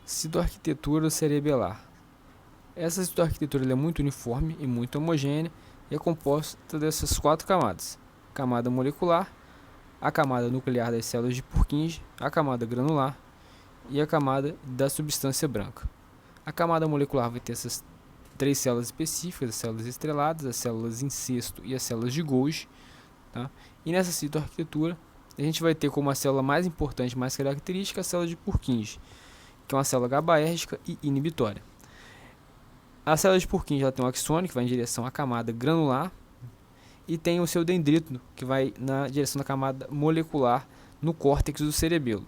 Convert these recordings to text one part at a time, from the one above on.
Citoarquitetura cerebelar. Essa citoarquitetura é muito uniforme e muito homogênea e é composta dessas 4 camadas: camada molecular, a camada nuclear das células de Purkinje, a camada granular e a camada da substância branca. A camada molecular vai ter essas 3 células específicas: as células estreladas, as células em cesto e as células de Golgi. Tá? E nessa citoarquitetura, a gente vai ter como a célula mais importante, mais característica, a célula de Purkinje, que é uma célula GABAérgica e inibitória. A célula de Purkinje ela tem um axônio que vai em direção à camada granular e tem o seu dendrito que vai na direção da camada molecular no córtex do cerebelo.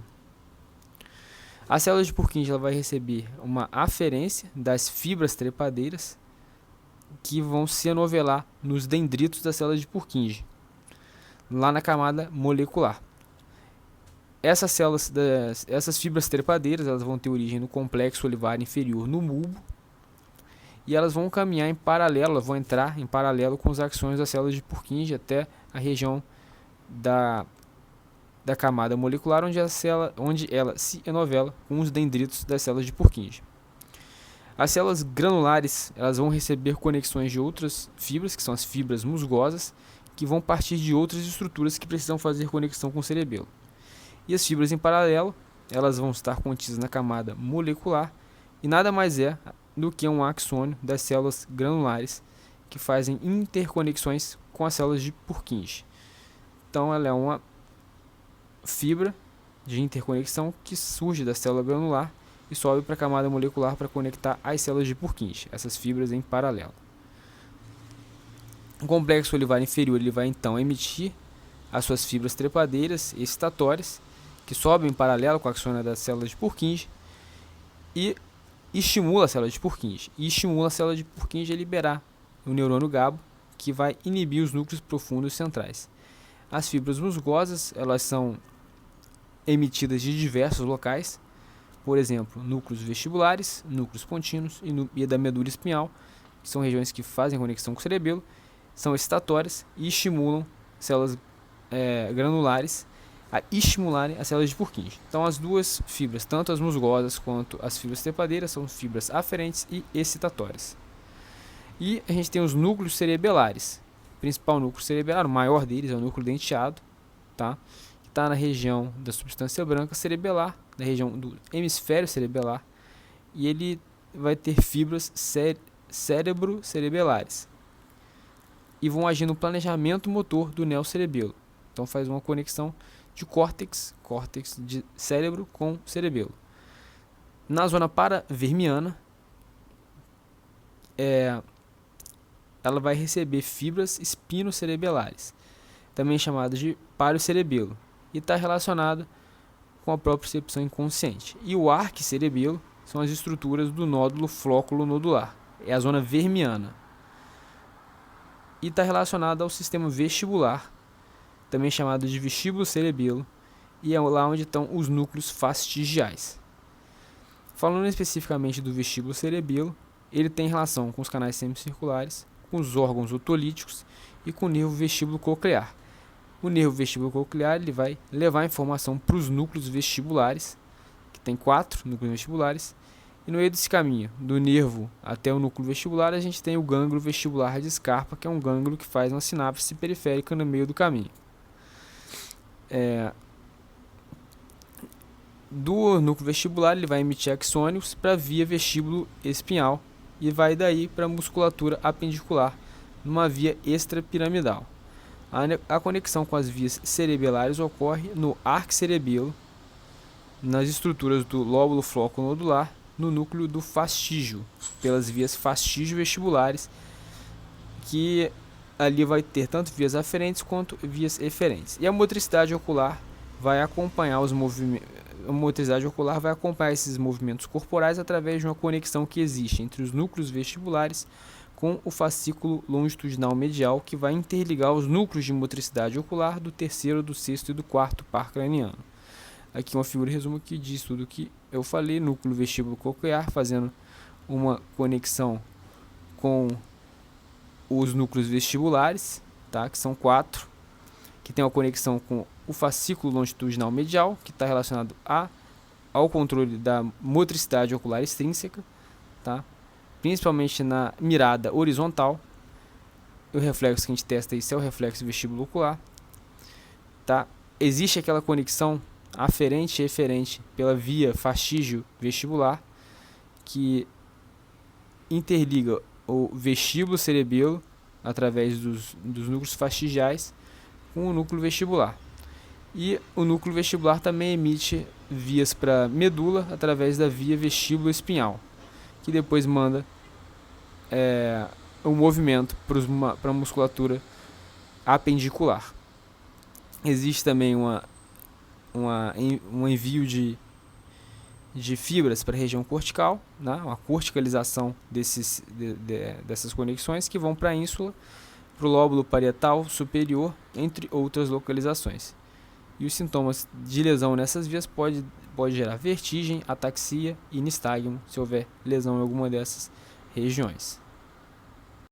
A célula de Purkinje ela vai receber uma aferência das fibras trepadeiras que vão se anovelar nos dendritos da célula de Purkinje, lá na camada molecular. Essas fibras trepadeiras elas vão ter origem no complexo olivar inferior no bulbo e elas vão caminhar em paralelo, vão entrar em paralelo com os axônios das células de Purkinje até a região da camada molecular, onde ela se enovela com os dendritos das células de Purkinje. As células granulares elas vão receber conexões de outras fibras, que são as fibras musgosas, que vão partir de outras estruturas que precisam fazer conexão com o cerebelo. E as fibras em paralelo elas vão estar contidas na camada molecular e nada mais é do que um axônio das células granulares que fazem interconexões com as células de Purkinje. Então ela é uma fibra de interconexão que surge da célula granular e sobe para a camada molecular para conectar as células de Purkinje, essas fibras em paralelo. O complexo olivar inferior ele vai então emitir as suas fibras trepadeiras excitatórias que sobem em paralelo com a axônia das células de Purkinje e estimula a célula de Purkinje. E estimula a célula de Purkinje a liberar o neurônio GABA, que vai inibir os núcleos profundos centrais. As fibras musgosas elas são emitidas de diversos locais, por exemplo, núcleos vestibulares, núcleos contínuos e da medula espinhal, que são regiões que fazem conexão com o cerebelo, são excitatórias e estimulam células granulares a estimularem as células de Purkinje. Então as duas fibras, tanto as musgosas quanto as fibras trepadeiras, são fibras aferentes e excitatórias. E a gente tem os núcleos cerebelares. O principal núcleo cerebelar, o maior deles é o núcleo denteado, tá? Que está na região da substância branca cerebelar, na região do hemisfério cerebelar, e ele vai ter fibras cérebro-cerebelares e vão agir no planejamento motor do neocerebelo. Então faz uma conexão de córtex de cérebro com cerebelo. Na zona paravermiana, ela vai receber fibras espinocerebelares, também chamadas de pariocerebelo, e está relacionada com a propriocepção inconsciente. E o arquicerebelo são as estruturas do nódulo flóculo nodular, é a zona vermiana, e está relacionada ao sistema vestibular, também chamado de vestíbulo cerebelo, e é lá onde estão os núcleos fastigiais. Falando especificamente do vestíbulo cerebelo, ele tem relação com os canais semicirculares, com os órgãos otolíticos e com o nervo vestíbulo coclear. O nervo vestíbulo coclear ele vai levar informação para os núcleos vestibulares, que tem 4 núcleos vestibulares, e no meio desse caminho, do nervo até o núcleo vestibular, a gente tem o gânglio vestibular de Scarpa, que é um gânglio que faz uma sinapse periférica no meio do caminho. Do núcleo vestibular ele vai emitir axônios para a via vestíbulo espinhal e vai daí para a musculatura apendicular numa via extrapiramidal. A conexão com as vias cerebelares ocorre no arquicerebelo, nas estruturas do lóbulo flóculo nodular, no núcleo do fastígio, pelas vias fastígio vestibulares, que ali vai ter tanto vias aferentes quanto vias eferentes. E a motricidade ocular vai acompanhar esses movimentos corporais através de uma conexão que existe entre os núcleos vestibulares com o fascículo longitudinal medial, que vai interligar os núcleos de motricidade ocular do terceiro, do sexto e do quarto par craniano. Aqui uma figura de resumo que diz tudo o que eu falei: núcleo vestíbulo coclear fazendo uma conexão com os núcleos vestibulares, tá? Que são 4, que tem uma conexão com o fascículo longitudinal medial, que está relacionado à ao controle da motricidade ocular extrínseca, tá? Principalmente na mirada horizontal. O reflexo que a gente testa isso é o reflexo vestíbulo ocular, tá? Existe aquela conexão aferente e eferente pela via fastígio vestibular, que interliga o vestíbulo cerebelo através dos núcleos fastigiais com o núcleo vestibular. E o núcleo vestibular também emite vias para medula através da via vestíbulo espinhal, que depois manda o movimento para a musculatura apendicular. Existe também um envio de fibras para a região cortical, né? Uma corticalização dessas conexões que vão para a ínsula, para o lóbulo parietal superior, entre outras localizações. E os sintomas de lesão nessas vias pode gerar vertigem, ataxia e nistagmo, se houver lesão em alguma dessas regiões.